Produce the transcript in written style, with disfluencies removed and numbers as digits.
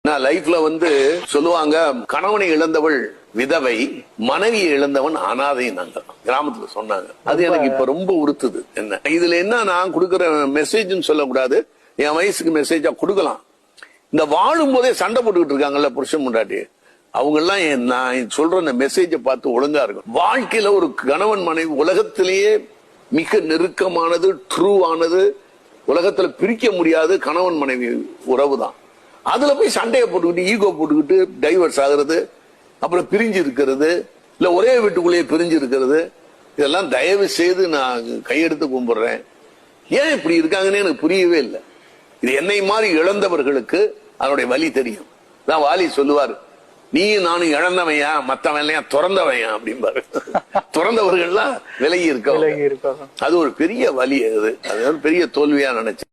நான் லைஃப்ல சொல்லுவாங்க, கணவனை இழந்தவள் விதவை, மனைவியை இழந்தவன் அனாதை. நாங்க கிராமத்துல சொன்னாங்க. அது எனக்கு இப்ப ரொம்ப உறுத்துது. என்ன இதுல என்ன நான் கொடுக்கிற மெசேஜ் சொல்லக்கூடாது, என் வயசுக்கு மெசேஜா கொடுக்கலாம். இந்த வாழும் போதே சண்டை போட்டுக்கிட்டு இருக்காங்கல்ல புருஷன் முண்டாட்டி, அவங்க எல்லாம் நான் சொல்ற இந்த மெசேஜை பார்த்து ஒழுங்கா இருக்கும். வாழ்க்கையில ஒரு கணவன் மனைவி உலகத்திலேயே மிக நெருக்கமானது, ட்ரூவானது, உலகத்துல பிரிக்க முடியாது கணவன் மனைவி உறவு தான். அதுல போய் சண்டையை போட்டுக்கிட்டு, ஈகோ போட்டுக்கிட்டு டைவர்ஸ் ஆகுறது, அப்புறம் பிரிஞ்சு இருக்கிறது, இல்ல ஒரே வீட்டுக்குள்ளேயே பிரிஞ்சு இருக்கிறது, இதெல்லாம் தயவு செய்து நான் கையெடுத்து கும்பிடுறேன். ஏன் இப்படி இருக்காங்கன்னு எனக்கு புரியவே இல்லை. இது என்னை மாதிரி இழந்தவர்களுக்கு அதனுடைய வலி தெரியும். தான் வாலி சொல்லுவார், நீயும் நானும் இழந்தவையா, மத்தவன் இல்லையா துறந்தவையா அப்படிம்பாரு. துறந்தவர்கள்லாம் விலகி இருக்க, அது ஒரு பெரிய வலி. அது பெரிய தோல்வியா நினைச்சு